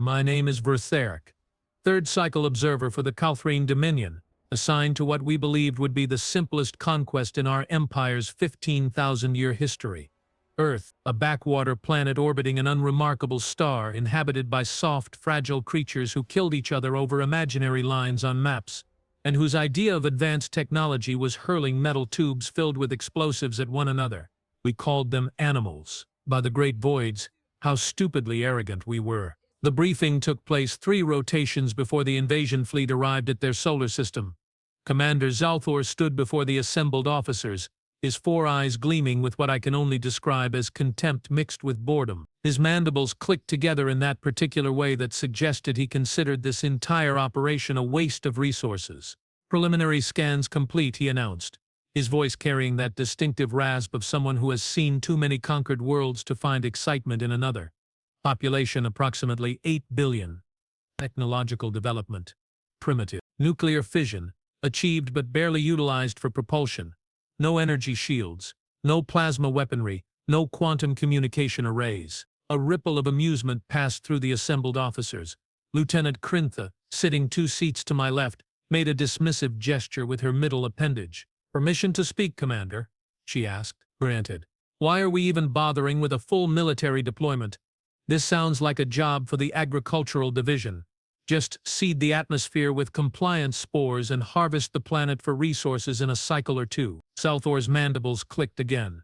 My name is Vrath, third cycle observer for the Kalthreen Dominion, assigned to what we believed would be the simplest conquest in our empire's 15,000-year history. Earth, a backwater planet orbiting an unremarkable star inhabited by soft, fragile creatures who killed each other over imaginary lines on maps, and whose idea of advanced technology was hurling metal tubes filled with explosives at one another. We called them animals. By the great voids, how stupidly arrogant we were. The briefing took place 3 rotations before the invasion fleet arrived at their solar system. Commander Zalthor stood before the assembled officers, his 4 eyes gleaming with what I can only describe as contempt mixed with boredom. His mandibles clicked together in that particular way that suggested he considered this entire operation a waste of resources. Preliminary scans complete, he announced, his voice carrying that distinctive rasp of someone who has seen too many conquered worlds to find excitement in another. Population approximately 8 billion. Technological development. Primitive. Nuclear fission. Achieved but barely utilized for propulsion. No energy shields. No plasma weaponry. No quantum communication arrays. A ripple of amusement passed through the assembled officers. Lieutenant Krintha, sitting 2 seats to my left, made a dismissive gesture with her middle appendage. "Permission to speak, Commander?" she asked. "Granted. Why are we even bothering with a full military deployment? This sounds like a job for the agricultural division. Just seed the atmosphere with compliance spores and harvest the planet for resources in a cycle or 2. Zalthor's mandibles clicked again.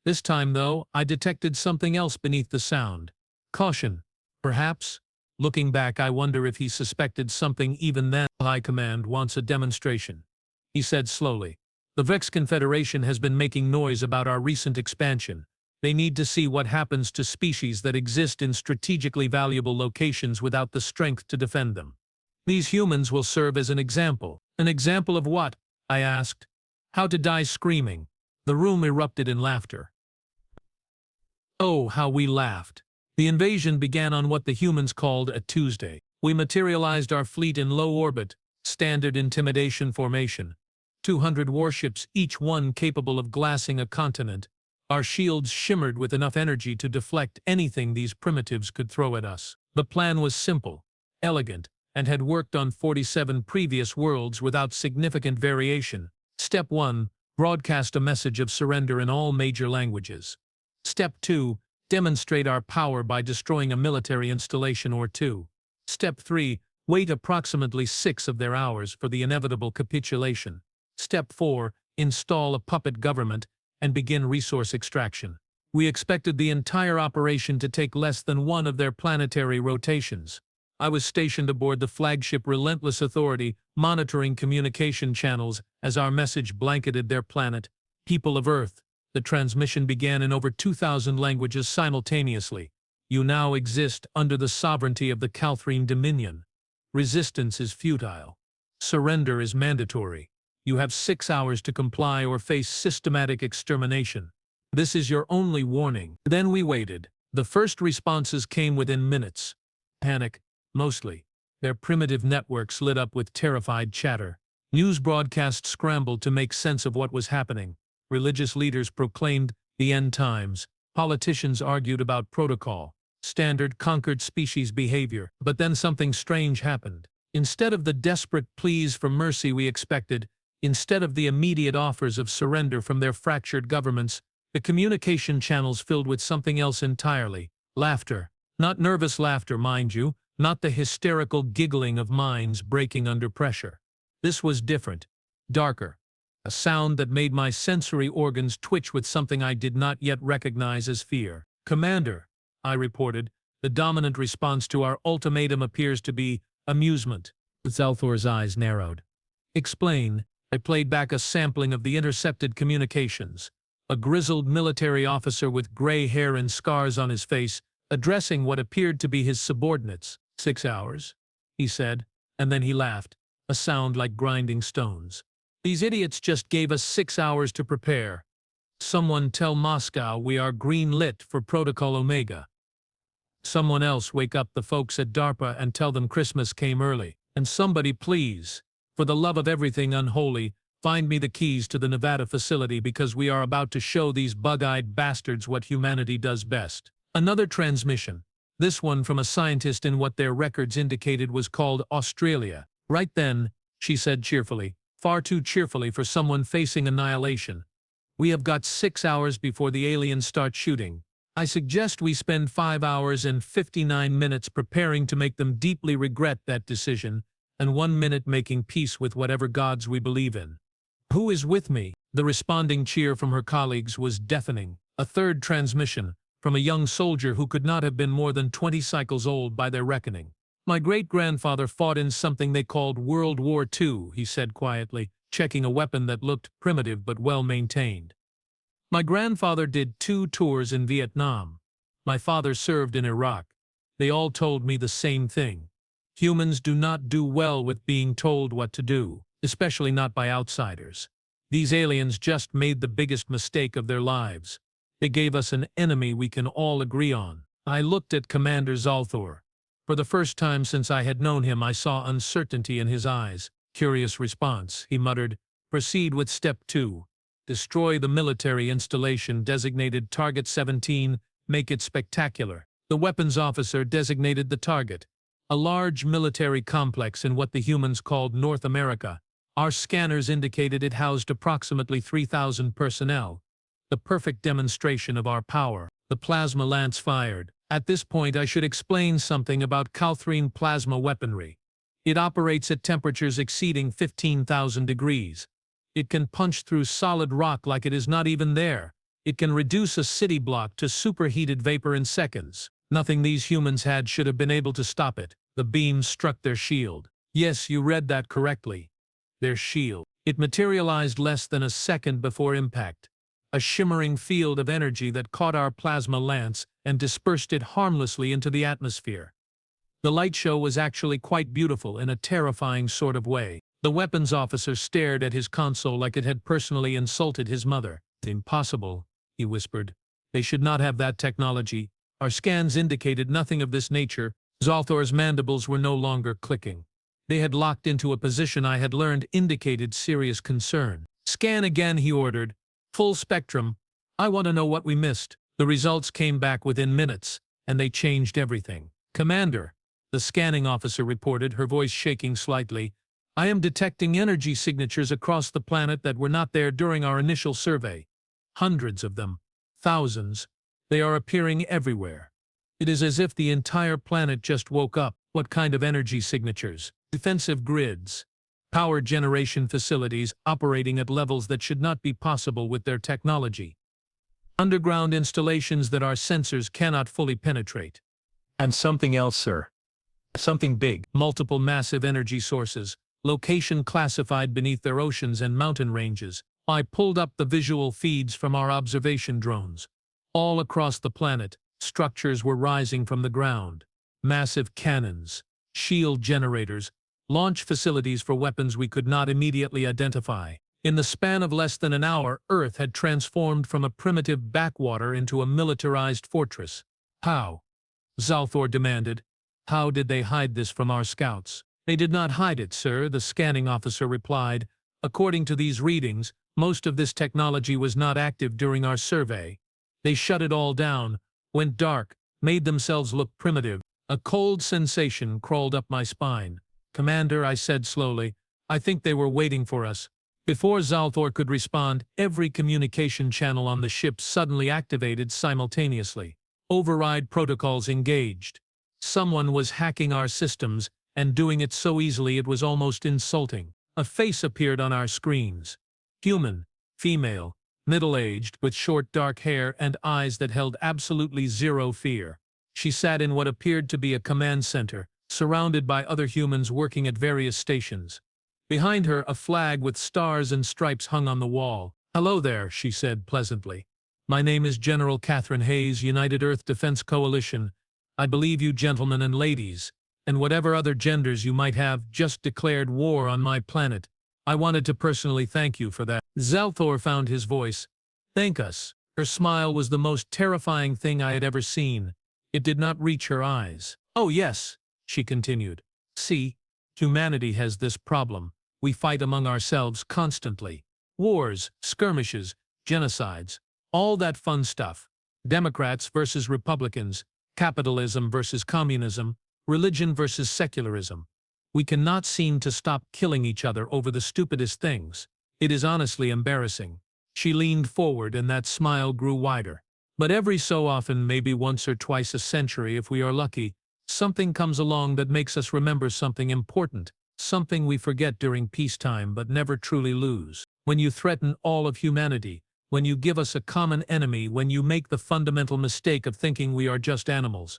This time, though, I detected something else beneath the sound. Caution, perhaps? Looking back, I wonder if he suspected something even then. "High Command wants a demonstration," he said slowly. "The Vex Confederation has been making noise about our recent expansion. They need to see what happens to species that exist in strategically valuable locations without the strength to defend them. These humans will serve as an example." "An example of what?" I asked. "How to die screaming." The room erupted in laughter. Oh, how we laughed. The invasion began on what the humans called a Tuesday. We materialized our fleet in low orbit, standard intimidation formation. 200 warships, each one capable of glassing a continent. Our shields shimmered with enough energy to deflect anything these primitives could throw at us. The plan was simple, elegant, and had worked on 47 previous worlds without significant variation. Step 1. Broadcast a message of surrender in all major languages. Step 2. Demonstrate our power by destroying a military installation or 2. Step 3. Wait approximately 6 of their hours for the inevitable capitulation. Step 4. Install a puppet government and begin resource extraction. We expected the entire operation to take less than 1 of their planetary rotations. I was stationed aboard the flagship Relentless Authority, monitoring communication channels as our message blanketed their planet. "People of Earth." The transmission began in over 2,000 languages simultaneously. "You now exist under the sovereignty of the Kalthreen Dominion. Resistance is futile. Surrender is mandatory. You have 6 hours to comply or face systematic extermination. This is your only warning." Then we waited. The first responses came within minutes. Panic, mostly. Their primitive networks lit up with terrified chatter. News broadcasts scrambled to make sense of what was happening. Religious leaders proclaimed the end times. Politicians argued about protocol, standard conquered species behavior. But then something strange happened. Instead of the desperate pleas for mercy we expected, instead of the immediate offers of surrender from their fractured governments, the communication channels filled with something else entirely. Laughter. Not nervous laughter, mind you, not the hysterical giggling of minds breaking under pressure. This was different, darker. A sound that made my sensory organs twitch with something I did not yet recognize as fear. "Commander," I reported, "the dominant response to our ultimatum appears to be amusement." Zalthor's eyes narrowed. "Explain." I played back a sampling of the intercepted communications. A grizzled military officer with gray hair and scars on his face, addressing what appeared to be his subordinates. "6 hours," he said, and then he laughed, a sound like grinding stones. "These idiots just gave us 6 hours to prepare. Someone tell Moscow we are green-lit for Protocol Omega. Someone else wake up the folks at DARPA and tell them Christmas came early. And somebody please, for the love of everything unholy, find me the keys to the Nevada facility because we are about to show these bug-eyed bastards what humanity does best." Another transmission. This one from a scientist in what their records indicated was called Australia. Right then, she said cheerfully, far too cheerfully for someone facing annihilation. We have got 6 hours before the aliens start shooting. I suggest we spend 5 hours and 59 minutes preparing to make them deeply regret that decision, and 1 minute making peace with whatever gods we believe in. Who is with me? The responding cheer from her colleagues was deafening. A third transmission, from a young soldier who could not have been more than 20 cycles old by their reckoning. My great-grandfather fought in something they called World War II, he said quietly, checking a weapon that looked primitive but well-maintained. My grandfather did 2 tours in Vietnam. My father served in Iraq. They all told me the same thing. Humans do not do well with being told what to do, especially not by outsiders. These aliens just made the biggest mistake of their lives. They gave us an enemy we can all agree on. I looked at Commander Zalthor. For the first time since I had known him, I saw uncertainty in his eyes. Curious response, he muttered. Proceed with step 2. Destroy the military installation designated Target 17, make it spectacular. The weapons officer designated the target, a large military complex in what the humans called North America. Our scanners indicated it housed approximately 3,000 personnel. The perfect demonstration of our power. The plasma lance fired. At this point I should explain something about Kalthreen plasma weaponry. It operates at temperatures exceeding 15,000 degrees. It can punch through solid rock like it is not even there. It can reduce a city block to superheated vapor in seconds. Nothing these humans had should have been able to stop it. The beam struck their shield. Yes, you read that correctly. Their shield. It materialized less than a second before impact. A shimmering field of energy that caught our plasma lance and dispersed it harmlessly into the atmosphere. The light show was actually quite beautiful in a terrifying sort of way. The weapons officer stared at his console like it had personally insulted his mother. Impossible, he whispered. They should not have that technology. Our scans indicated nothing of this nature. Zalthor's mandibles were no longer clicking. They had locked into a position I had learned indicated serious concern. Scan again, he ordered. Full spectrum. I want to know what we missed. The results came back within minutes, and they changed everything. Commander, the scanning officer reported, her voice shaking slightly, I am detecting energy signatures across the planet that were not there during our initial survey. Hundreds of them. Thousands. They are appearing everywhere. It is as if the entire planet just woke up. What kind of energy signatures? Defensive grids. Power generation facilities operating at levels that should not be possible with their technology. Underground installations that our sensors cannot fully penetrate. And something else, sir. Something big. Multiple massive energy sources, location classified beneath their oceans and mountain ranges. I pulled up the visual feeds from our observation drones. All across the planet, structures were rising from the ground. Massive cannons, shield generators, launch facilities for weapons we could not immediately identify. In the span of less than an hour, Earth had transformed from a primitive backwater into a militarized fortress. How? Zalthor demanded. How did they hide this from our scouts? They did not hide it, sir, the scanning officer replied. According to these readings, most of this technology was not active during our survey. They shut it all down, went dark, made themselves look primitive. A cold sensation crawled up my spine. Commander, I said slowly, I think they were waiting for us. Before Zalthor could respond, every communication channel on the ship suddenly activated simultaneously. Override protocols engaged. Someone was hacking our systems, and doing it so easily it was almost insulting. A face appeared on our screens. Human, female, middle-aged, with short dark hair and eyes that held absolutely zero fear. She sat in what appeared to be a command center, surrounded by other humans working at various stations. Behind her, a flag with stars and stripes hung on the wall. Hello there, she said pleasantly. My name is General Catherine Hayes, United Earth Defense Coalition. I believe you gentlemen and ladies, and whatever other genders you might have, just declared war on my planet. I wanted to personally thank you for that. Zalthor found his voice. Thank us. Her smile was the most terrifying thing I had ever seen. It did not reach her eyes. Oh yes, she continued. See, humanity has this problem. We fight among ourselves constantly. Wars, skirmishes, genocides, all that fun stuff. Democrats versus Republicans, Capitalism versus communism, religion versus secularism. We cannot seem to stop killing each other over the stupidest things. It is honestly embarrassing. She leaned forward and that smile grew wider. But every so often, maybe once or twice a century if we are lucky, something comes along that makes us remember something important, something we forget during peacetime but never truly lose. When you threaten all of humanity, when you give us a common enemy, when you make the fundamental mistake of thinking we are just animals.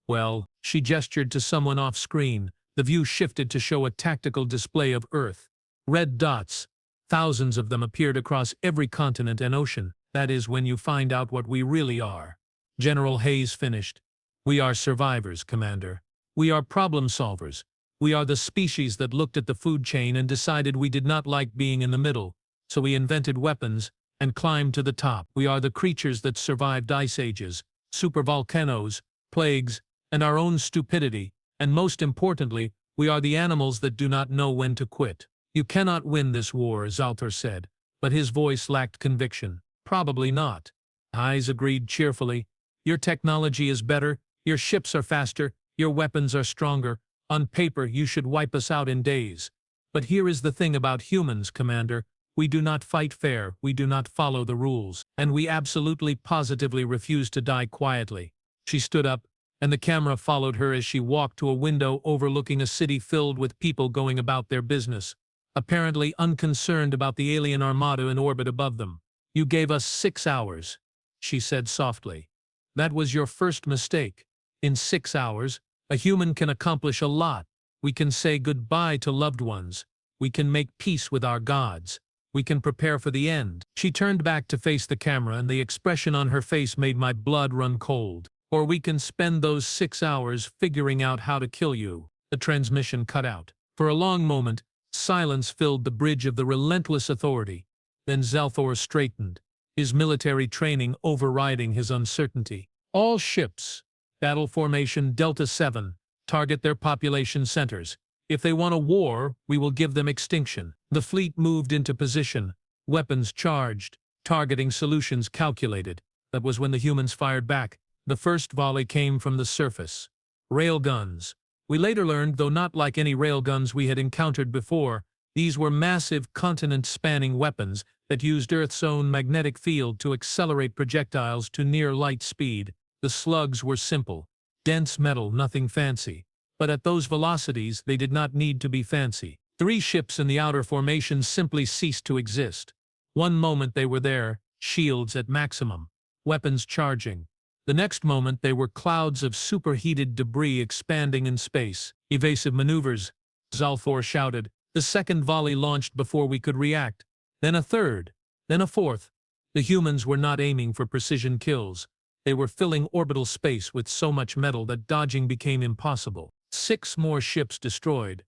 Well, she gestured to someone off-screen. The view shifted to show a tactical display of Earth. Red dots, thousands of them appeared across every continent and ocean. That is when you find out what we really are. General Hayes finished. We are survivors, Commander. We are problem solvers. We are the species that looked at the food chain and decided we did not like being in the middle, so we invented weapons and climbed to the top. We are the creatures that survived ice ages, supervolcanoes, plagues, and our own stupidity, and most importantly, we are the animals that do not know when to quit. You cannot win this war, Zalthor said, but his voice lacked conviction. Probably not. Hayes agreed cheerfully. Your technology is better, your ships are faster, your weapons are stronger. On paper, you should wipe us out in days. But here is the thing about humans, Commander. We do not fight fair, we do not follow the rules, and we absolutely positively refuse to die quietly. She stood up, and the camera followed her as she walked to a window overlooking a city filled with people going about their business, apparently unconcerned about the alien armada in orbit above them. You gave us 6 hours, she said softly. That was your first mistake. In 6 hours, a human can accomplish a lot. We can say goodbye to loved ones. We can make peace with our gods. We can prepare for the end. She turned back to face the camera, and the expression on her face made my blood run cold. Or we can spend those 6 hours figuring out how to kill you. The transmission cut out. For a long moment, silence filled the bridge of the relentless authority. Then Zalthor straightened, his military training overriding his uncertainty. All ships, battle formation Delta 7, target their population centers. If they want a war, we will give them extinction. The fleet moved into position, weapons charged, targeting solutions calculated. That was when the humans fired back. The first volley came from the surface. Railguns. We later learned, though not like any railguns we had encountered before, these were massive continent-spanning weapons that used Earth's own magnetic field to accelerate projectiles to near light speed. The slugs were simple, dense metal, nothing fancy. But at those velocities, they did not need to be fancy. 3 ships in the outer formation simply ceased to exist. One moment they were there, shields at maximum, weapons charging. The next moment they were clouds of superheated debris expanding in space. Evasive maneuvers, Zalthor shouted. The second volley launched before we could react. Then a third, then a fourth. The humans were not aiming for precision kills. They were filling orbital space with so much metal that dodging became impossible. 6 more ships destroyed.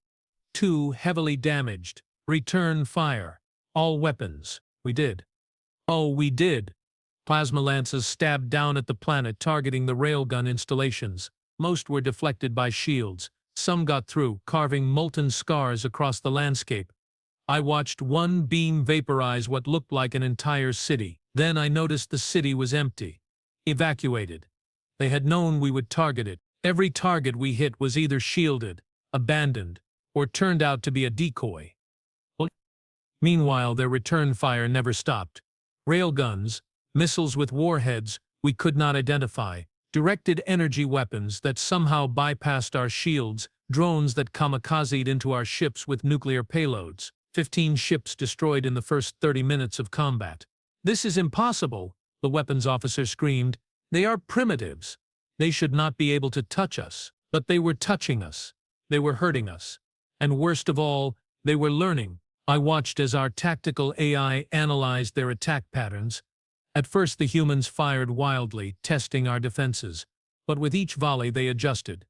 2 heavily damaged. Return fire. All weapons. We did. Oh, we did. Plasma lances stabbed down at the planet, targeting the railgun installations. Most were deflected by shields. Some got through, carving molten scars across the landscape. I watched one beam vaporize what looked like an entire city. Then I noticed the city was empty. Evacuated. They had known we would target it. Every target we hit was either shielded, abandoned, or turned out to be a decoy. Meanwhile, their return fire never stopped. Railguns, missiles with warheads we could not identify, directed energy weapons that somehow bypassed our shields, drones that kamikazed into our ships with nuclear payloads. 15 ships destroyed in the first 30 minutes of combat. This is impossible, the weapons officer screamed. They are primitives. They should not be able to touch us. But they were touching us. They were hurting us. And worst of all, they were learning. I watched as our tactical AI analyzed their attack patterns. At first the humans fired wildly, testing our defenses. But with each volley they adjusted.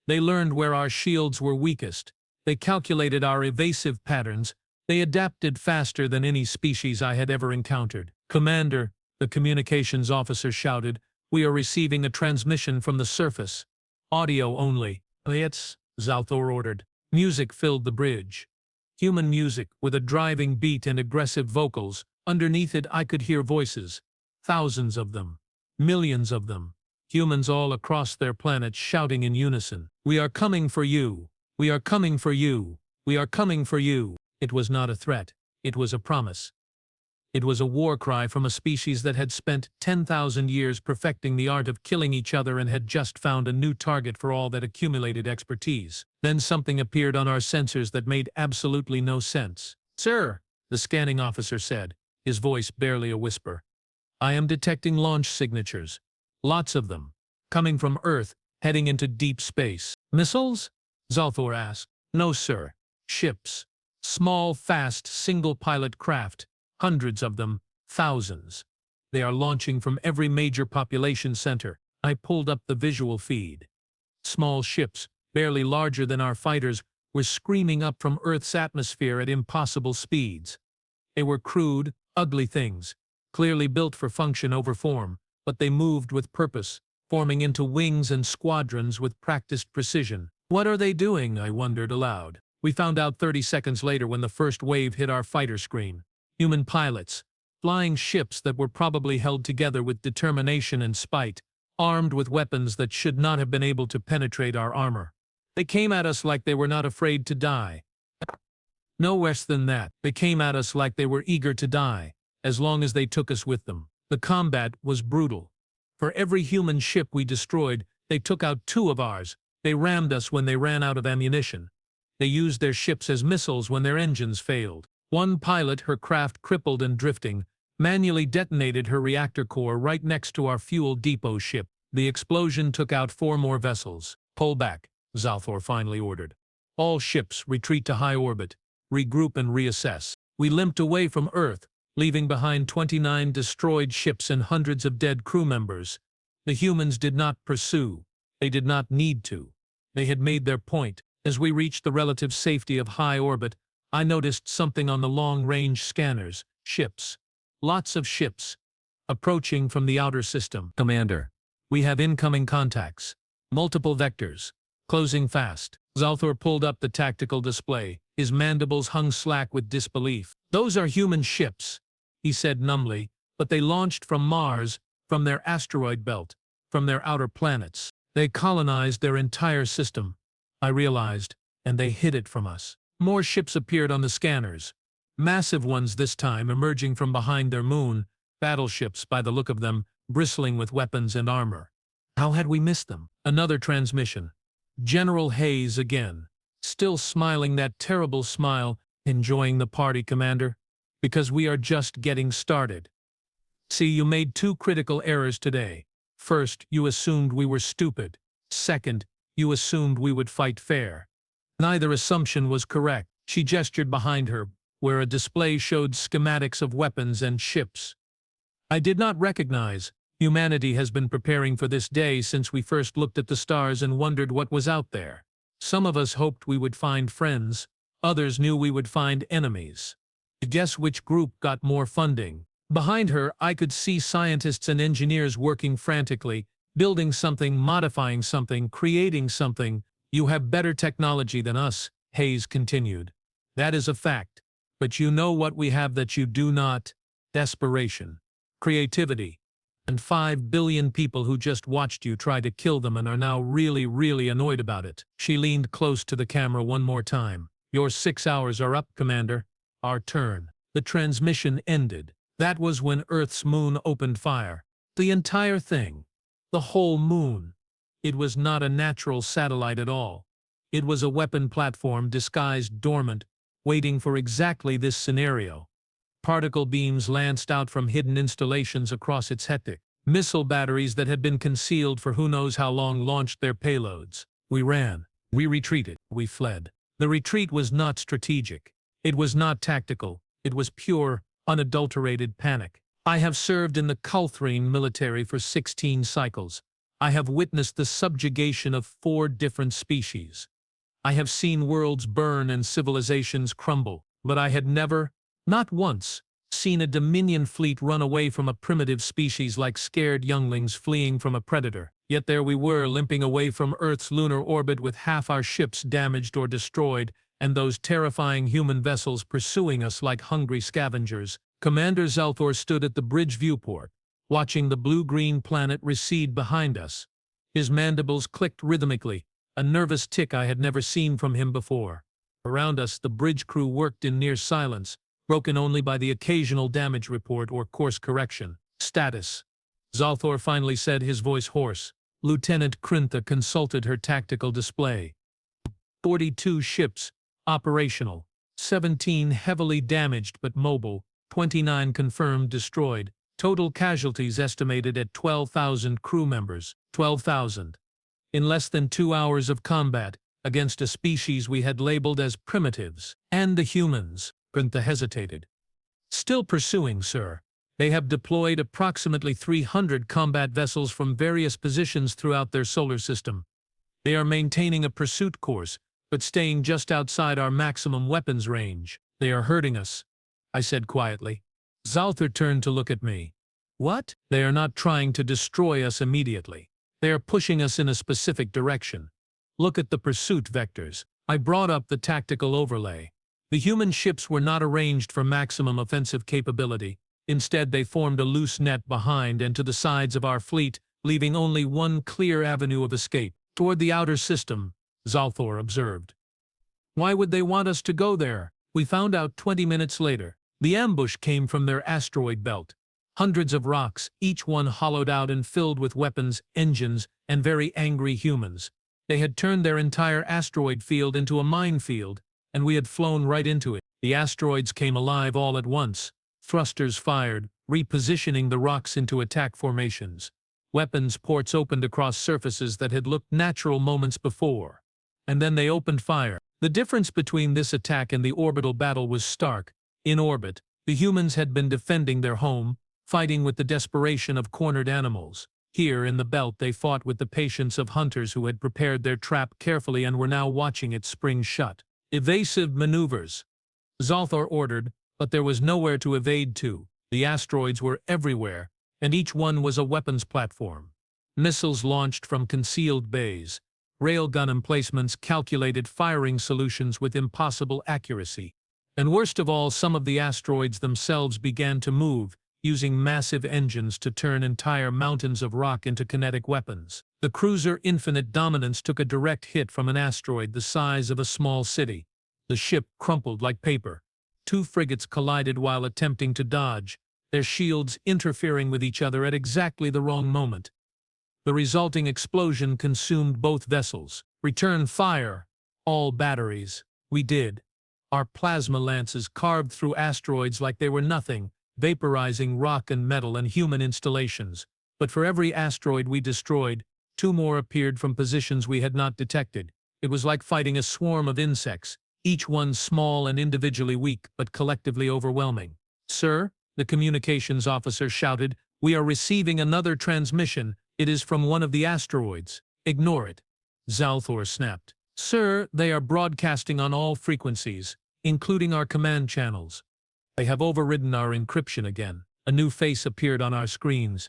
They learned where our shields were weakest. They calculated our evasive patterns. They adapted faster than any species I had ever encountered. Commander, the communications officer shouted, we are receiving a transmission from the surface. Audio only. It's, Zalthor ordered. Music filled the bridge. Human music, with a driving beat and aggressive vocals. Underneath it I could hear voices. Thousands of them. Millions of them. humans all across their planet shouting in unison, "We are coming for you! We are coming for you! We are coming for you!" It was not a threat. It was a promise. It was a war cry from a species that had spent 10,000 years perfecting the art of killing each other and had just found a new target for all that accumulated expertise. Then something appeared on our sensors that made absolutely no sense. "Sir," the scanning officer said, his voice barely a whisper, "I am detecting launch signatures. Lots of them. Coming from Earth, heading into deep space." "Missiles?" Zalthor asked. "No, sir. Ships. Small, fast, single-pilot craft. Hundreds of them. Thousands. They are launching from every major population center." I pulled up the visual feed. Small ships, barely larger than our fighters, were screaming up from Earth's atmosphere at impossible speeds. They were crude, ugly things, clearly built for function over form, but they moved with purpose, forming into wings and squadrons with practiced precision. "What are they doing?" I wondered aloud. We found out 30 seconds later when the first wave hit our fighter screen. Human pilots, flying ships that were probably held together with determination and spite, armed with weapons that should not have been able to penetrate our armor. They came at us like they were not afraid to die. No worse than that. They came at us like they were eager to die, as long as they took us with them. The combat was brutal. For every human ship we destroyed, they took out 2 of ours. They rammed us when they ran out of ammunition. They used their ships as missiles when their engines failed. One pilot, her craft crippled and drifting, manually detonated her reactor core right next to our fuel depot ship. The explosion took out 4 more vessels. "Pull back," Zalthor finally ordered. "All ships retreat to high orbit. Regroup and reassess." We limped away from Earth, leaving behind 29 destroyed ships and hundreds of dead crew members. The humans did not pursue. They did not need to. They had made their point. As we reached the relative safety of high orbit, I noticed something on the long-range scanners. Ships. Lots of ships. Approaching from the outer system. "Commander, we have incoming contacts. Multiple vectors. Closing fast." Zalthor pulled up the tactical display. His mandibles hung slack with disbelief. "Those are human ships," he said numbly, "but they launched from Mars, from their asteroid belt, from their outer planets. They colonized their entire system," I realized, "and they hid it from us." More ships appeared on the scanners. Massive ones this time, emerging from behind their moon, battleships by the look of them, bristling with weapons and armor. How had we missed them? Another transmission. General Hayes again. Still smiling that terrible smile, "Enjoying the party, Commander? Because we are just getting started. See, you made 2 critical errors today. First, you assumed we were stupid. Second, you assumed we would fight fair. Neither assumption was correct." She gestured behind her, where a display showed schematics of weapons and ships. I did not recognize. Humanity has been preparing for this day since we first looked at the stars and wondered what was out there. Some of us hoped we would find friends. Others knew we would find enemies. Guess which group got more funding? Behind her, I could see scientists and engineers working frantically, building something, modifying something, creating something. "You have better technology than us," Hayes continued. "That is a fact. But you know what we have that you do not? Desperation. Creativity. And 5 billion people who just watched you try to kill them and are now really, really annoyed about it." She leaned close to the camera one more time. "Your 6 hours are up, Commander. Our turn." The transmission ended. That was when Earth's moon opened fire. The entire thing. The whole moon. It was not a natural satellite at all. It was a weapon platform disguised dormant, waiting for exactly this scenario. Particle beams lanced out from hidden installations across its hectic. Missile batteries that had been concealed for who knows how long launched their payloads. We ran. We retreated. We fled. The retreat was not strategic. It was not tactical. It was pure, unadulterated panic. I have served in the Kalthreen military for 16 cycles. I have witnessed the subjugation of 4 different species. I have seen worlds burn and civilizations crumble, but I had never, not once, seen a Dominion fleet run away from a primitive species like scared younglings fleeing from a predator. Yet there we were, limping away from Earth's lunar orbit with half our ships damaged or destroyed, and those terrifying human vessels pursuing us like hungry scavengers. Commander Zalthor stood at the bridge viewport, watching the blue-green planet recede behind us. His mandibles clicked rhythmically, a nervous tick I had never seen from him before. Around us, the bridge crew worked in near silence, broken only by the occasional damage report or course correction. Status. Zalthor finally said, his voice hoarse. Lieutenant Krintha consulted her tactical display. 42 ships, operational. 17 heavily damaged but mobile. 29 confirmed destroyed. Total casualties estimated at 12,000 crew members. 12,000. In less than 2 hours of combat, against a species we had labeled as primitives. And the humans. Krintha hesitated. Still pursuing, sir. They have deployed approximately 300 combat vessels from various positions throughout their solar system. They are maintaining a pursuit course, but staying just outside our maximum weapons range. They are hurting us, I said quietly. Zalthor turned to look at me. What? They are not trying to destroy us immediately. They are pushing us in a specific direction. Look at the pursuit vectors. I brought up the tactical overlay. The human ships were not arranged for maximum offensive capability. Instead, they formed a loose net behind and to the sides of our fleet, leaving only one clear avenue of escape, toward the outer system, Zalthor observed. Why would they want us to go there? We found out 20 minutes later. The ambush came from their asteroid belt. Hundreds of rocks, each one hollowed out and filled with weapons, engines, and very angry humans. They had turned their entire asteroid field into a minefield, and we had flown right into it. The asteroids came alive all at once. Thrusters fired, repositioning the rocks into attack formations. Weapons ports opened across surfaces that had looked natural moments before. And then they opened fire. The difference between this attack and the orbital battle was stark. In orbit, the humans had been defending their home, fighting with the desperation of cornered animals. Here in the belt they fought with the patience of hunters who had prepared their trap carefully and were now watching it spring shut. Evasive maneuvers, Zalthor ordered, but there was nowhere to evade to. The asteroids were everywhere, and each one was a weapons platform. Missiles launched from concealed bays. Railgun emplacements calculated firing solutions with impossible accuracy. And worst of all, some of the asteroids themselves began to move, using massive engines to turn entire mountains of rock into kinetic weapons. The cruiser Infinite Dominance took a direct hit from an asteroid the size of a small city. The ship crumpled like paper. 2 frigates collided while attempting to dodge, their shields interfering with each other at exactly the wrong moment. The resulting explosion consumed both vessels. Return fire! All batteries. We did. Our plasma lances carved through asteroids like they were nothing, vaporizing rock and metal and human installations. But for every asteroid we destroyed, 2 more appeared from positions we had not detected. It was like fighting a swarm of insects, each one small and individually weak, but collectively overwhelming. Sir, the communications officer shouted, we are receiving another transmission. It is from one of the asteroids. Ignore it. Zalthor snapped. Sir, they are broadcasting on all frequencies, including our command channels. They have overridden our encryption again. A new face appeared on our screens.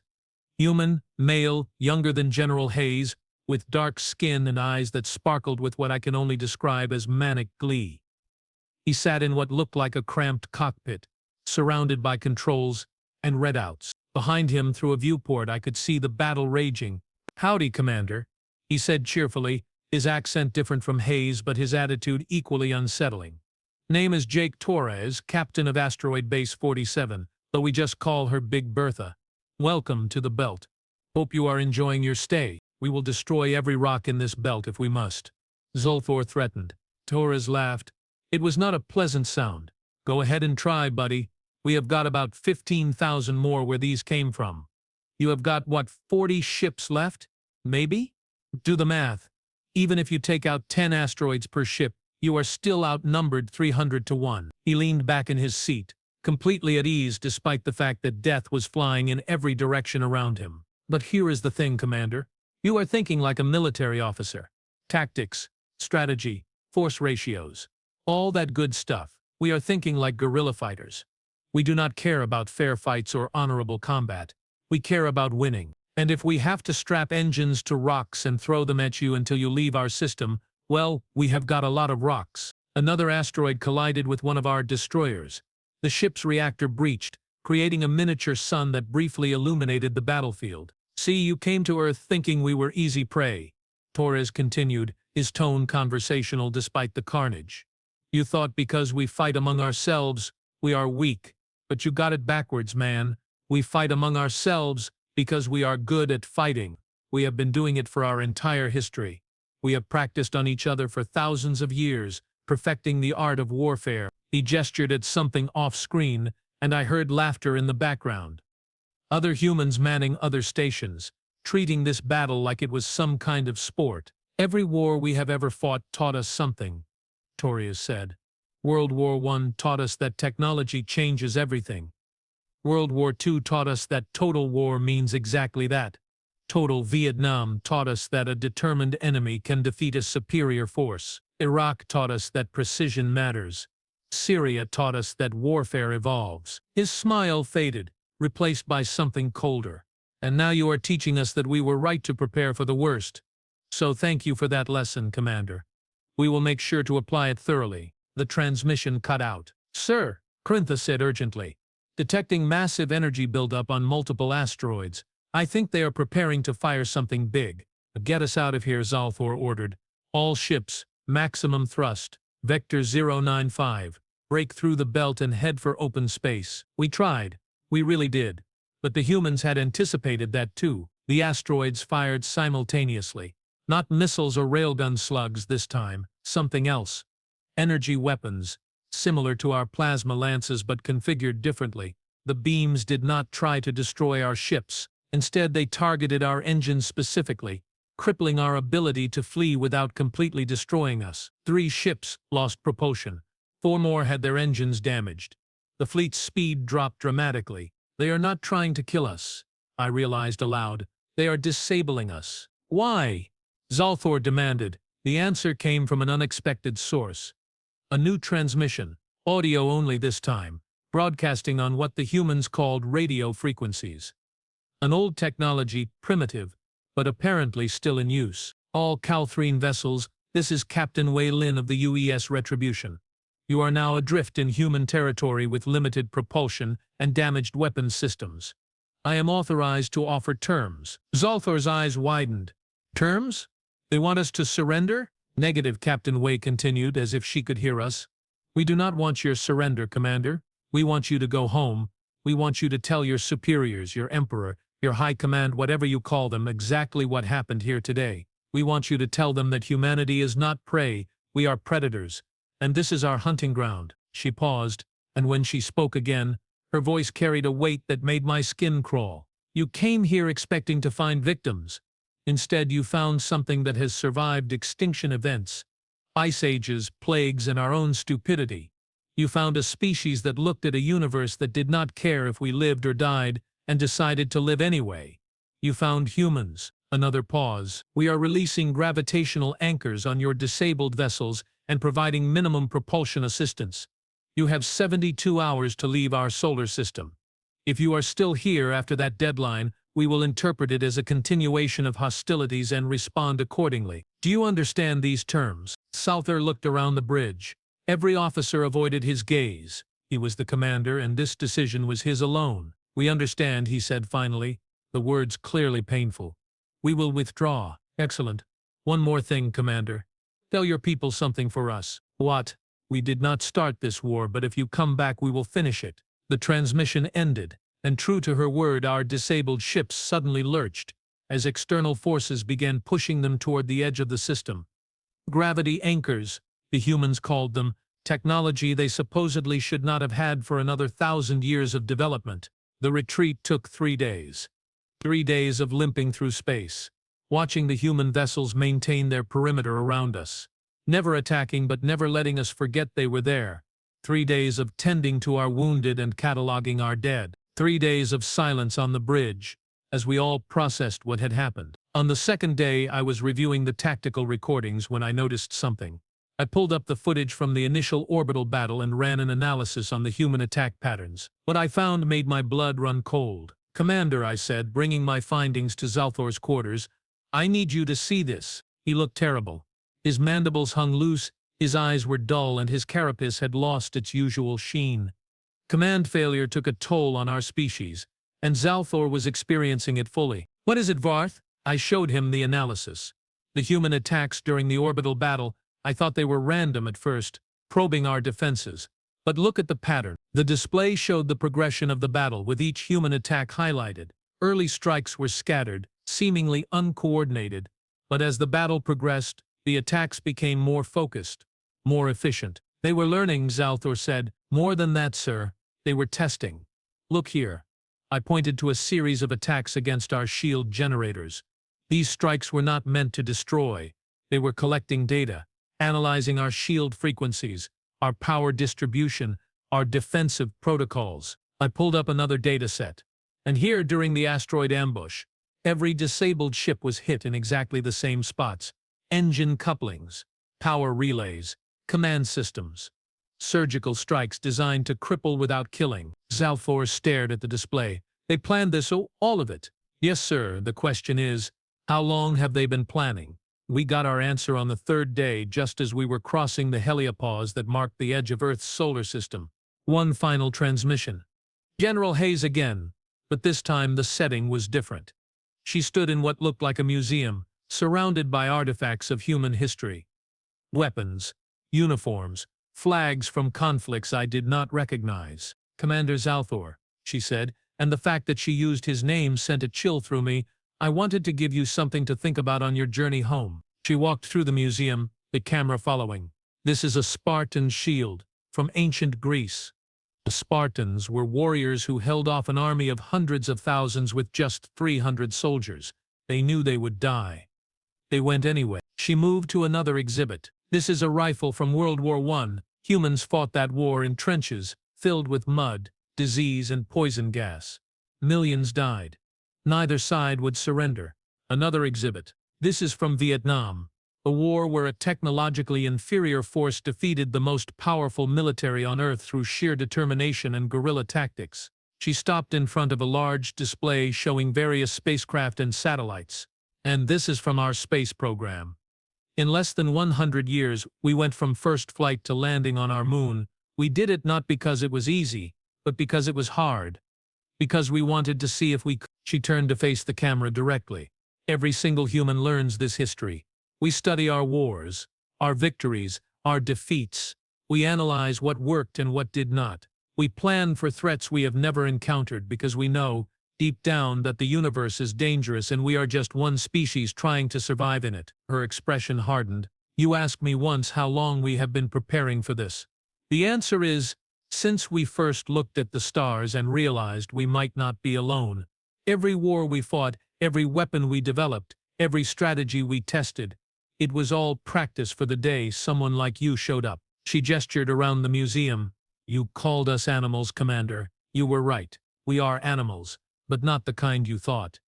Human, male, younger than General Hayes, with dark skin and eyes that sparkled with what I can only describe as manic glee. He sat in what looked like a cramped cockpit, surrounded by controls and readouts. Behind him, through a viewport, I could see the battle raging. Howdy, Commander, he said cheerfully, his accent different from Hayes but his attitude equally unsettling. Name is Jake Torres, captain of Asteroid Base 47, though we just call her Big Bertha. Welcome to the belt. Hope you are enjoying your stay. We will destroy every rock in this belt if we must. Zalthor threatened. Torres laughed. It was not a pleasant sound. Go ahead and try, buddy. We have got about 15,000 more where these came from. You have got, what, 40 ships left? Maybe? Do the math. Even if you take out 10 asteroids per ship, you are still outnumbered 300 to 1. He leaned back in his seat, completely at ease despite the fact that death was flying in every direction around him. But here is the thing, Commander. You are thinking like a military officer. Tactics, strategy, force ratios, all that good stuff. We are thinking like guerrilla fighters. We do not care about fair fights or honorable combat. We care about winning. And if we have to strap engines to rocks and throw them at you until you leave our system, well, we have got a lot of rocks. Another asteroid collided with one of our destroyers. The ship's reactor breached, creating a miniature sun that briefly illuminated the battlefield. "See, you came to Earth thinking we were easy prey," Torres continued, his tone conversational despite the carnage. "You thought because we fight among ourselves, we are weak. But you got it backwards, man. We fight among ourselves because we are good at fighting. We have been doing it for our entire history. We have practiced on each other for thousands of years, perfecting the art of warfare." He gestured at something off-screen, and I heard laughter in the background. Other humans manning other stations, treating this battle like it was some kind of sport. "Every war we have ever fought taught us something," Torres said. "World War I taught us that technology changes everything. World War II taught us that total war means exactly that. Total Vietnam taught us that a determined enemy can defeat a superior force. Iraq taught us that precision matters. Syria taught us that warfare evolves." His smile faded, replaced by something colder. "And now you are teaching us that we were right to prepare for the worst. So thank you for that lesson, Commander. We will make sure to apply it thoroughly." The transmission cut out. "Sir," Krintha said urgently, "detecting massive energy buildup on multiple asteroids. I think they are preparing to fire something big." "Get us out of here," Zalthor ordered. "All ships, maximum thrust. Vector 095. Break through the belt and head for open space." We tried. We really did. But the humans had anticipated that too. The asteroids fired simultaneously. Not missiles or railgun slugs this time, something else. Energy weapons, similar to our plasma lances but configured differently. The beams did not try to destroy our ships. Instead, they targeted our engines specifically, crippling our ability to flee without completely destroying us. 3 ships lost propulsion. 4 more had their engines damaged. The fleet's speed dropped dramatically. "They are not trying to kill us," I realized aloud. "They are disabling us." "Why?" Zalthor demanded. The answer came from an unexpected source. A new transmission, audio only this time, broadcasting on what the humans called radio frequencies. An old technology, primitive, but apparently still in use. "All Kalthreen vessels, this is Captain Wei Lin of the UES Retribution. You are now adrift in human territory with limited propulsion and damaged weapons systems. I am authorized to offer terms." Zalthor's eyes widened. "Terms? They want us to surrender?" "Negative," Captain Wei continued, as if she could hear us. "We do not want your surrender, Commander. We want you to go home. We want you to tell your superiors, your Emperor, your High Command, whatever you call them, exactly what happened here today. We want you to tell them that humanity is not prey, we are predators, and this is our hunting ground." She paused, and when she spoke again, her voice carried a weight that made my skin crawl. "You came here expecting to find victims. Instead, you found something that has survived extinction events, ice ages, plagues, and our own stupidity. You found a species that looked at a universe that did not care if we lived or died, and decided to live anyway. You found humans." Another pause. "We are releasing gravitational anchors on your disabled vessels and providing minimum propulsion assistance. You have 72 hours to leave our solar system. If you are still here after that deadline, we will interpret it as a continuation of hostilities and respond accordingly. Do you understand these terms?" Zalthor looked around the bridge. Every officer avoided his gaze. He was the commander, and this decision was his alone. "We understand," he said finally, the words clearly painful. "We will withdraw." "Excellent. One more thing, Commander. Tell your people something for us." "What?" "We did not start this war, but if you come back we will finish it." The transmission ended, and true to her word, our disabled ships suddenly lurched, as external forces began pushing them toward the edge of the system. Gravity anchors, the humans called them, technology they supposedly should not have had for another 1,000 years of development. The retreat took 3 days. 3 days of limping through space, watching the human vessels maintain their perimeter around us, never attacking but never letting us forget they were there. 3 days of tending to our wounded and cataloging our dead. 3 days of silence on the bridge, as we all processed what had happened. On the second day, I was reviewing the tactical recordings when I noticed something. I pulled up the footage from the initial orbital battle and ran an analysis on the human attack patterns. What I found made my blood run cold. "Commander," I said, bringing my findings to Zalthor's quarters, "I need you to see this." He looked terrible. His mandibles hung loose, his eyes were dull, and his carapace had lost its usual sheen. Command failure took a toll on our species, and Zalthor was experiencing it fully. What is it, Vrath? I showed him the analysis. The human attacks during the orbital battle, I thought they were random at first, probing our defenses. But look at the pattern. The display showed the progression of the battle with each human attack highlighted. Early strikes were scattered, seemingly uncoordinated, but as the battle progressed, the attacks became more focused, more efficient. They were learning, Zalthor said. More than that, sir. They were testing. Look here. I pointed to a series of attacks against our shield generators. These strikes were not meant to destroy. They were collecting data, analyzing our shield frequencies, our power distribution, our defensive protocols. I pulled up another data set. And here, during the asteroid ambush, every disabled ship was hit in exactly the same spots. Engine couplings, power relays, command systems. Surgical strikes designed to cripple without killing. Zalthor stared at the display. They planned this, all of it. Yes, sir. The question is, how long have they been planning? We got our answer on the third day, just as we were crossing the heliopause that marked the edge of Earth's solar system. One final transmission. General Hayes again, but this time the setting was different. She stood in what looked like a museum, surrounded by artifacts of human history. Weapons, uniforms, flags from conflicts I did not recognize. Commander Zalthor, she said, and the fact that she used his name sent a chill through me. I wanted to give you something to think about on your journey home. She walked through the museum, the camera following. This is a Spartan shield from ancient Greece. The Spartans were warriors who held off an army of hundreds of thousands with just 300 soldiers. They knew they would die. They went anyway. She moved to another exhibit. This is a rifle from World War I. Humans fought that war in trenches, filled with mud, disease, and poison gas. Millions died. Neither side would surrender. Another exhibit. This is from Vietnam, a war where a technologically inferior force defeated the most powerful military on Earth through sheer determination and guerrilla tactics. She stopped in front of a large display showing various spacecraft and satellites. And this is from our space program. In less than 100 years, we went from first flight to landing on our moon. We did it not because it was easy, but because it was hard. Because we wanted to see if we could. She turned to face the camera directly. Every single human learns this history. We study our wars, our victories, our defeats. We analyze what worked and what did not. We plan for threats we have never encountered because we know, deep down, that the universe is dangerous and we are just one species trying to survive in it. Her expression hardened. You asked me once how long we have been preparing for this. The answer is, since we first looked at the stars and realized we might not be alone. Every war we fought, every weapon we developed, every strategy we tested, it was all practice for the day someone like you showed up. She gestured around the museum. You called us animals, Commander. You were right. We are animals, but not the kind you thought.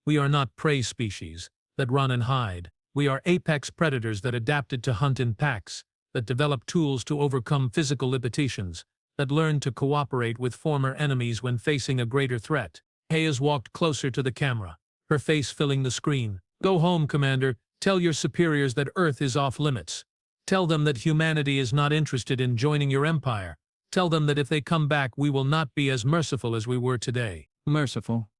We are not prey species that run and hide. We are apex predators that adapted to hunt in packs, that developed tools to overcome physical limitations, that learned to cooperate with former enemies when facing a greater threat. Hayes walked closer to the camera, her face filling the screen. Go home, Commander. Tell your superiors that Earth is off limits. Tell them that humanity is not interested in joining your empire. Tell them that if they come back, we will not be as merciful as we were today. Merciful?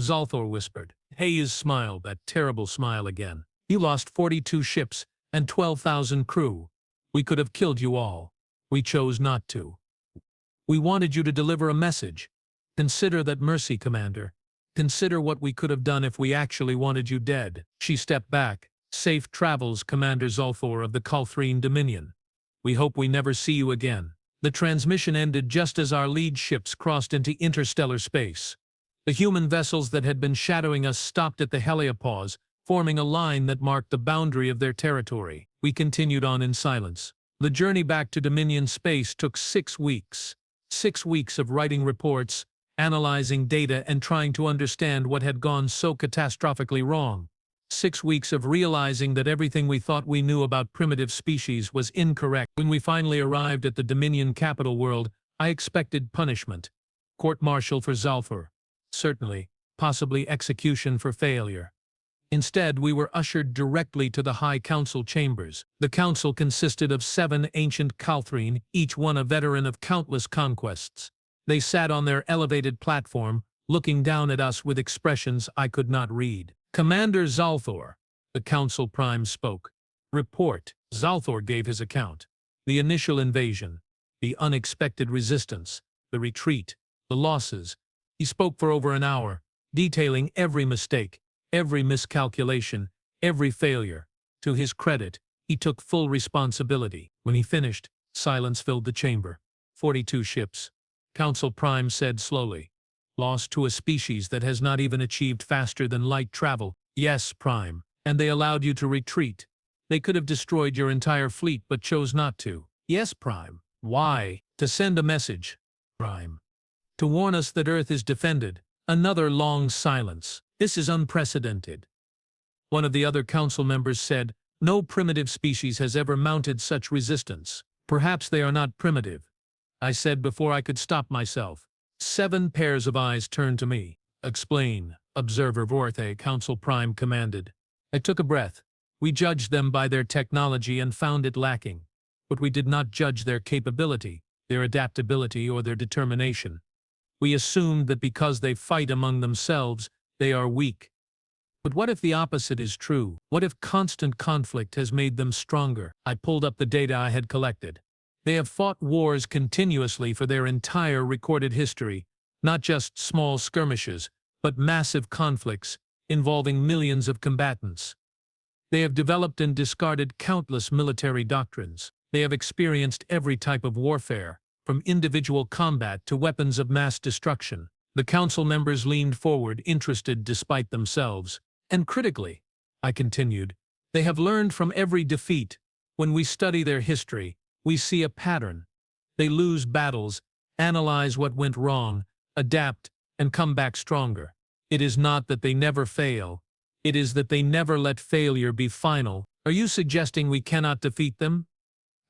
Zalthor whispered. Hayes smiled, that terrible smile again. You lost 42 ships and 12,000 crew. We could have killed you all. We chose not to. We wanted you to deliver a message. Consider that mercy, Commander. Consider what we could have done if we actually wanted you dead. She stepped back. Safe travels, Commander Zalthor of the Kalthreen Dominion. We hope we never see you again. The transmission ended just as our lead ships crossed into interstellar space. The human vessels that had been shadowing us stopped at the heliopause, forming a line that marked the boundary of their territory. We continued on in silence. The journey back to Dominion space took 6 weeks. 6 weeks of writing reports, analyzing data, and trying to understand what had gone so catastrophically wrong. 6 weeks of realizing that everything we thought we knew about primitive species was incorrect. When we finally arrived at the Dominion capital world, I expected punishment. Court-martial for Zalthor. Certainly, possibly execution for failure. Instead, we were ushered directly to the High Council chambers. The council consisted of 7 ancient Kalthreen, each one a veteran of countless conquests. They sat on their elevated platform, looking down at us with expressions I could not read. "Commander Zalthor," the Council Prime spoke. "Report." Zalthor gave his account. The initial invasion, the unexpected resistance, the retreat, the losses. He spoke for over an hour, detailing every mistake, every miscalculation, every failure. To his credit, he took full responsibility. When he finished, silence filled the chamber. 42 ships. Council Prime said slowly. "Lost to a species that has not even achieved faster than light travel." "Yes, Prime. And they allowed you to retreat. They could have destroyed your entire fleet but chose not to." "Yes, Prime." "Why?" "To send a message, Prime. To warn us that Earth is defended." Another long silence. "This is unprecedented." One of the other council members said, "No primitive species has ever mounted such resistance." "Perhaps they are not primitive," I said before I could stop myself. 7 pairs of eyes turned to me. "Explain," Observer Vrath, Council Prime commanded. I took a breath. "We judged them by their technology and found it lacking. But we did not judge their capability, their adaptability, or their determination. We assumed that because they fight among themselves, they are weak. But what if the opposite is true? What if constant conflict has made them stronger?" I pulled up the data I had collected. They have fought wars continuously for their entire recorded history, not just small skirmishes, but massive conflicts involving millions of combatants. They have developed and discarded countless military doctrines. They have experienced every type of warfare, from individual combat to weapons of mass destruction. The council members leaned forward, interested despite themselves. "And critically," I continued, "they have learned from every defeat. When we study their history, we see a pattern. They lose battles, analyze what went wrong, adapt, and come back stronger. It is not that they never fail. It is that they never let failure be final." "Are you suggesting we cannot defeat them?"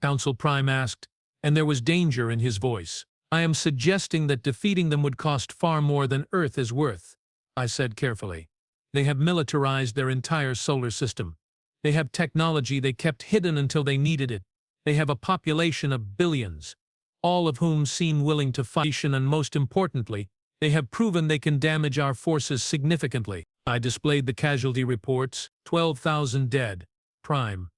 Council Prime asked, and there was danger in his voice. "I am suggesting that defeating them would cost far more than Earth is worth," I said carefully. "They have militarized their entire solar system. They have technology they kept hidden until they needed it. They have a population of billions, all of whom seem willing to fight, and most importantly, they have proven they can damage our forces significantly." I displayed the casualty reports. 12,000 dead. Prime.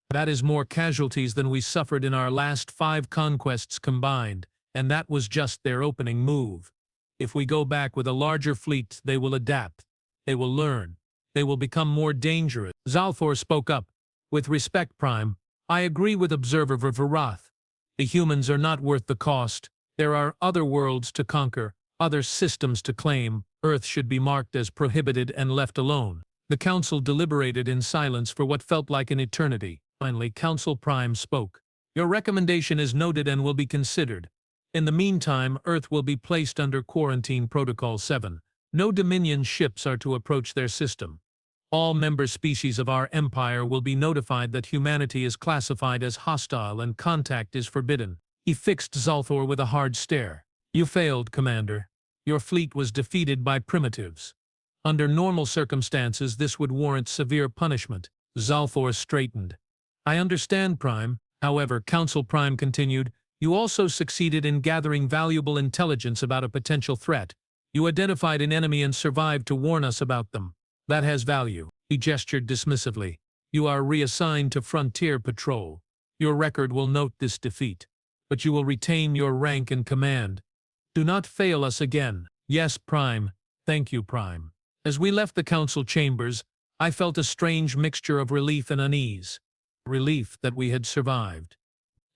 "That is more casualties than we suffered in our last 5 conquests combined, and that was just their opening move. If we go back with a larger fleet, they will adapt. They will learn. They will become more dangerous." Zalthor spoke up. "With respect, Prime, I agree with Observer Vrath. The humans are not worth the cost. There are other worlds to conquer, other systems to claim. Earth should be marked as prohibited and left alone." The council deliberated in silence for what felt like an eternity. Finally, Council Prime spoke. "Your recommendation is noted and will be considered. In the meantime, Earth will be placed under Quarantine Protocol 7. No Dominion ships are to approach their system. All member species of our empire will be notified that humanity is classified as hostile and contact is forbidden." He fixed Zalthor with a hard stare. "You failed, Commander. Your fleet was defeated by primitives. Under normal circumstances, this would warrant severe punishment." Zalthor straightened. "I understand, Prime. However," Council Prime continued, "you also succeeded in gathering valuable intelligence about a potential threat. You identified an enemy and survived to warn us about them. That has value." He gestured dismissively. "You are reassigned to Frontier Patrol. Your record will note this defeat, but you will retain your rank and command. Do not fail us again." "Yes, Prime. Thank you, Prime." As we left the council chambers, I felt a strange mixture of relief and unease. Relief that we had survived.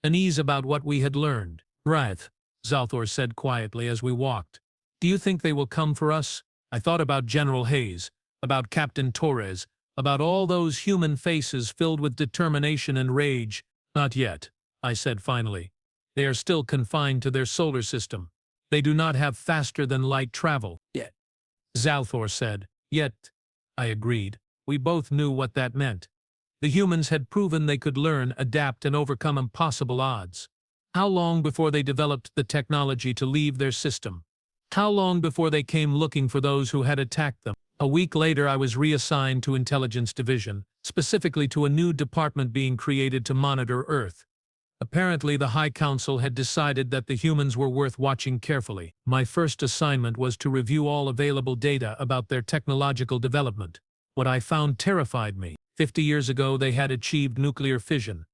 Unease about what we had learned. "Vrath," Zalthor said quietly as we walked. "Do you think they will come for us?" I thought about General Hayes, about Captain Torres, about all those human faces filled with determination and rage. "Not yet," I said finally. "They are still confined to their solar system. They do not have faster-than-light travel." "Yet," Zalthor said. "Yet," I agreed. We both knew what that meant. The humans had proven they could learn, adapt, and overcome impossible odds. How long before they developed the technology to leave their system? How long before they came looking for those who had attacked them? A week later, I was reassigned to Intelligence Division, specifically to a new department being created to monitor Earth. Apparently, the High Council had decided that the humans were worth watching carefully. My first assignment was to review all available data about their technological development. What I found terrified me. 50 years ago, they had achieved nuclear fission.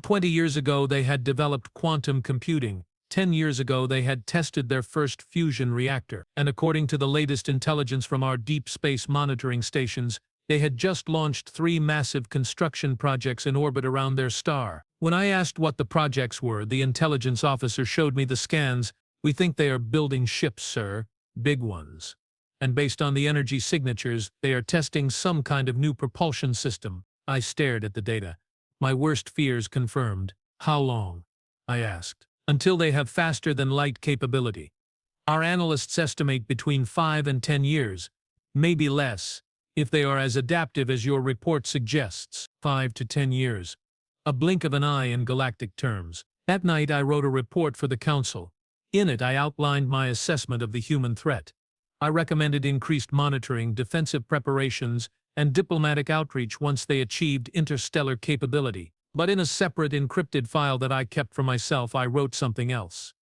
20 years ago, they had developed quantum computing. 10 years ago, they had tested their first fusion reactor. And according to the latest intelligence from our deep space monitoring stations, they had just launched 3 massive construction projects in orbit around their star. When I asked what the projects were, the intelligence officer showed me the scans. "We think they are building ships, sir. Big ones. And based on the energy signatures, they are testing some kind of new propulsion system." I stared at the data. My worst fears confirmed. "How long?" I asked. "Until they have faster-than-light capability. Our analysts estimate between 5 and 10 years. Maybe less, if they are as adaptive as your report suggests." 5 to 10 years. A blink of an eye in galactic terms. That night I wrote a report for the Council. In it I outlined my assessment of the human threat. I recommended increased monitoring, defensive preparations, and diplomatic outreach once they achieved interstellar capability. But in a separate encrypted file that I kept for myself, I wrote something else.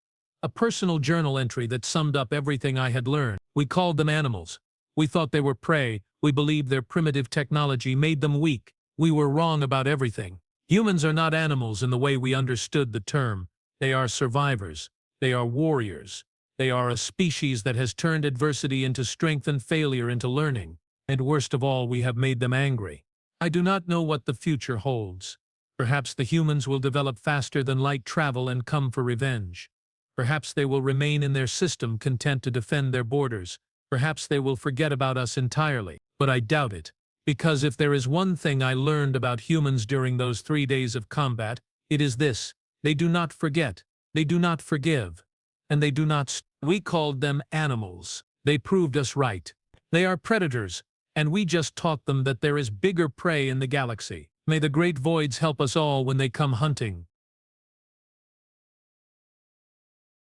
A personal journal entry that summed up everything I had learned. We called them animals. We thought they were prey. We believed their primitive technology made them weak. We were wrong about everything. Humans are not animals in the way we understood the term. They are survivors. They are warriors. They are a species that has turned adversity into strength and failure into learning. And worst of all, we have made them angry. I do not know what the future holds. Perhaps the humans will develop faster than light travel and come for revenge. Perhaps they will remain in their system, content to defend their borders. Perhaps they will forget about us entirely. But I doubt it. Because if there is one thing I learned about humans during those 3 days of combat, it is this: they do not forget, they do not forgive, and they do not We called them animals. They proved us right. They are predators, and we just taught them that there is bigger prey in the galaxy. May the great voids help us all when they come hunting.